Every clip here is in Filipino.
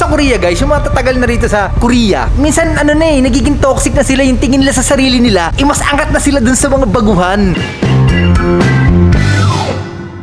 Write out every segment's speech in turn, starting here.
sa Korea guys, yung mga tatagal na rito sa Korea, minsan ano na nagiging toxic na sila, yung tingin nila sa sarili nila, mas angat na sila dun sa mga baguhan.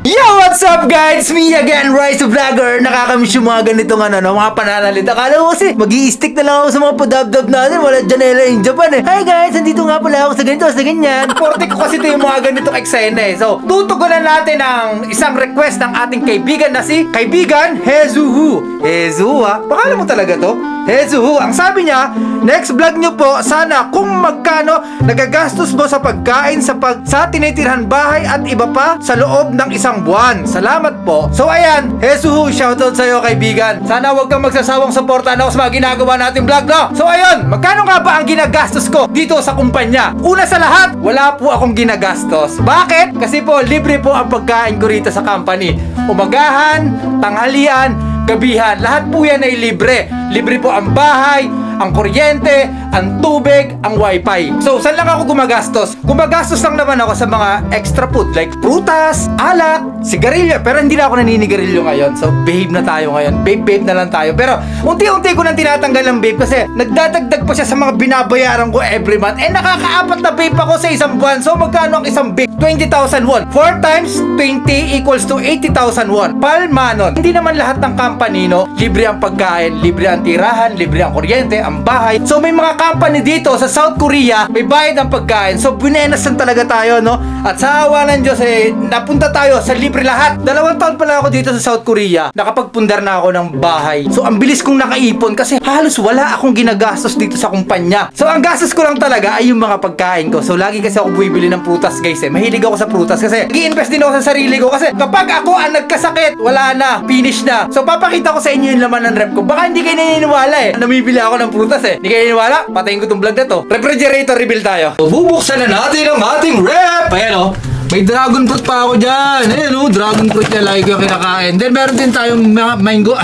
Yo, what's up guys? Me again, Rise of Vlogger. Nakakamiss yung mga ganitong mga pananalita. Akala ko kasi mag-i-stick na lang ako sa mga padabdab natin. Wala Janela in Japan eh. Hi guys, nandito nga pala ako sa ganito, sa ganyan. Forte ko kasi ito yung mga ganitong eksena eh. So, tutugunan natin ang isang request ng ating kaibigan na si Kaibigan Hezuhu. Hezuhu ha? Pakala mo talaga to? Hezuhu. Ang sabi niya, next vlog nyo po, sana kung magkano nagagastos mo sa pagkain sa tinitirhan bahay at iba pa sa loob ng isang buwan. Salamat po. So ayan, Hezuhu, shoutout sa'yo kaibigan. Sana huwag kang magsasawang suportahan ako sa mga ginagawa nating vlog, no? So ayun, magkano nga ba ang ginagastos ko dito sa kumpanya? Una sa lahat, wala po akong ginagastos. Bakit? Kasi po, libre po ang pagkain ko rito sa company. Umagahan, tanghalian, gabihan, lahat po yan ay libre. Libre po ang bahay, ang kuryente, ang tubig, ang wifi. So, saan lang ako gumagastos? Gumagastos lang naman ako sa mga extra food like prutas, alak, sigarilyo. Pero hindi na ako naninigarilyo ngayon. So, babe na tayo ngayon. Babe na lang tayo. Pero, unti-unti ko nang tinatanggal ang babe kasi nagdadagdag pa siya sa mga binabayaran ko every month. Nakakaapat na babe ako sa isang buwan. So, magkano ang isang babe? 20,000 won. 4 times 20 equals to 80,000 won. Palmanon. Hindi naman lahat ng company, no? Libre ang pagkain, libre ang tirahan, libre ang kuryente, ang bahay. So may mga company dito sa South Korea, may bayad ang pagkain. So binenasan talaga tayo, no? At sa awa ng Diyos, napunta tayo sa libre lahat. 2 taon pala ako dito sa South Korea. Nakapagpundar na ako ng bahay. So ang bilis kong nakaipon kasi halos wala akong ginagastos dito sa kumpanya. So ang gastos ko lang talaga ay yung mga pagkain ko. So lagi kasi ako bumibili ng prutas guys Mahilig ako sa prutas kasi nag-i-invest din ako sa sarili ko kasi kapag ako ang nagkasakit, wala na, finish na. So papakita ko sa inyo yung laman ng rep ko. Baka hindi kayo naniniwala namibili ako ng prutas Hindi kayo naniniwala? Patayin ko tong vlog na to. Refrigerator reveal tayo. So, bubuksan na natin ang ating rep. Ayan may dragon fruit pa ako dyan. Ayan dragon fruit na lagi ko kinakain. Then meron din tayong mango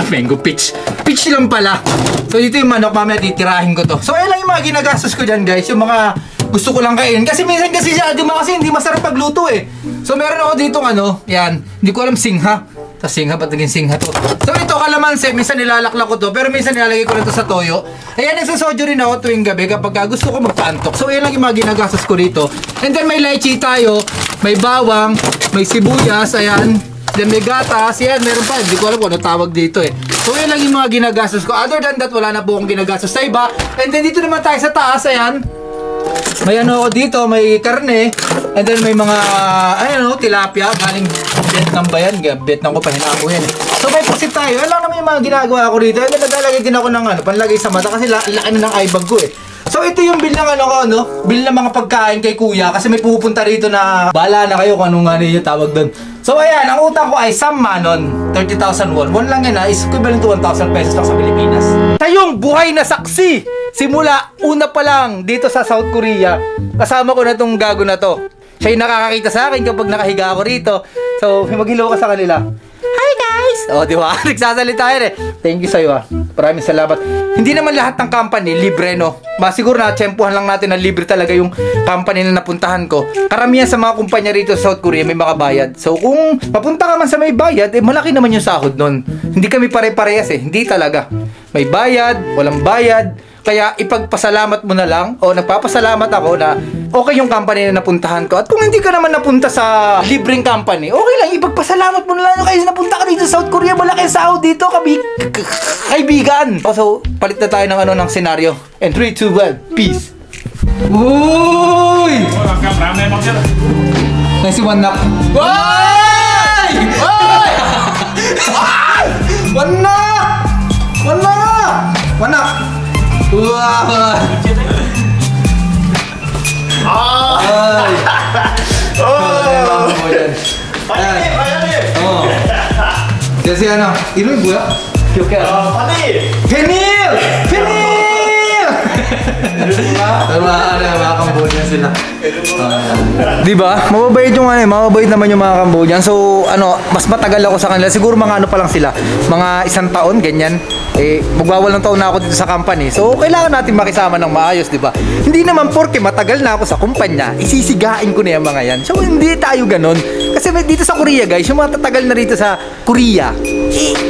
peach. Peach lang pala. So dito yung manok, mamaya titirahin ko to. So ayan lang yung mga ginagastos ko dyan guys. Yung mga gusto ko lang kainin. Kasi minsan kasi siya, kasi hindi masarap pagluto So meron ako dito yan. Hindi ko alam singha. Tapos singha, ba't naging singha to? So ito kalamansi, minsan nilalakla ko to. Pero minsan nilalagay ko na to sa toyo. Ayan, nagsasojo rin ako tuwing gabi kapag gusto ko magpaantok. So ayan lang yung mga ginagastos ko dito. And then may lychee tayo, may bawang, may sibuyas, ayan. Then may gatas, yan, meron pa. Hindi ko alam kung ano tawag dito So ayan lang yung mga ginagastos ko. Other than that, wala na po akong ginagastos sa iba. And then dito naman tayo sa taas, ayan. May ako dito, may karne. And then may mga, tilapia. Galing Vietnam ba yan? Vietnam ko, pahinaan ko yan So may pusit tayo. Alam naman yung mga ginagawa ko dito. And then naglalagay din ako ng panlagay sa mata kasi laki na ng eye bag ko So ito yung bill ng bill ng mga pagkain kay kuya kasi may pupunta rito na bahala na kayo kung anong yung tawag doon. So ayan, ang utang ko ay Sammanon, 30,000 won. Won lang yan is equivalent to 1,000 pesos lang sa Pilipinas. Tayong buhay na saksi! Simula una pa lang dito sa South Korea, kasama ko na tong gago na to. Siya yung nakakakita sa akin kapag nakahiga ako rito. So mag-hello ka sa kanila. Hi guys! Di ba? Nagsasalita yan Thank you sa'yo Maraming salamat. Hindi naman lahat ng company libre Siguro na tsempuhan lang natin na libre talaga yung company na napuntahan ko. Karamihan sa mga kumpanya rito sa South Korea may mga bayad. So kung papunta ka man sa may bayad, malaki naman yung sahod nun. Hindi kami pare-parehas Hindi talaga. May bayad, walang bayad. Kaya ipagpasalamat mo na lang o nagpapasalamat ako na okay yung company na napuntahan ko. At kung hindi ka naman napunta sa libreng company, okay lang, ipagpasalamat mo na lang kasi napunta ka dito sa South Korea. Malaki ang sahod dito, kaibigan. So, palit na tayo ng senaryo. And 3, 2, 1, peace. Uy! Nice one knock. Uy! Uy! One knock! One knock! One knock! Wow! Ay! Kasi ilan buya? Penil! Mga Cambodian sila. Diba? Mababait yung mababait naman yung mga Cambodian. So, mas matagal ako sa kanila. Siguro mga pa lang sila. Mga 1 taon, ganyan. Magwawalong taon na ako dito sa company. So, kailangan natin makisama ng maayos, diba? Hindi naman porke matagal na ako sa kumpanya, isisigain ko na yung mga yan. So, hindi tayo ganun. Kasi dito sa Korea, guys, yung mga tatagal na rito sa Korea,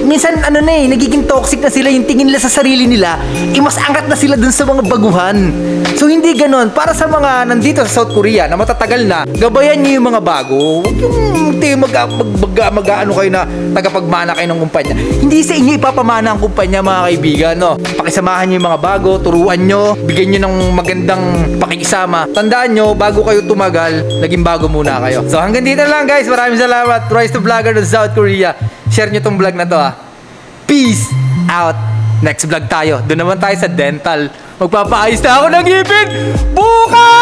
minsan ano na nagiging toxic na sila, yung tingin nila sa sarili nila, mas angat na sila dun sa mga baguhan. So hindi ganon. Para sa mga nandito sa South Korea na matatagal na, gabayan nyo yung mga bago. Huwag yung mag-ano kayo na tagapagmana kayo ng kumpanya. Hindi sa inyo ipapamana ang kumpanya, mga kaibigan, no? Pakisamahan nyo yung mga bago, turuan nyo, bigyan nyo ng magandang pakikisama. Tandaan nyo, bago kayo tumagal, naging bago muna kayo. So hanggang dito lang, guys. Maraming salamat. Rise to Vlogger ng South Korea. Share nyo tong vlog na to, ha. Peace out. Next vlog tayo. Doon naman tayo sa dental. Magpapaayos na ako ng ngipin bukas!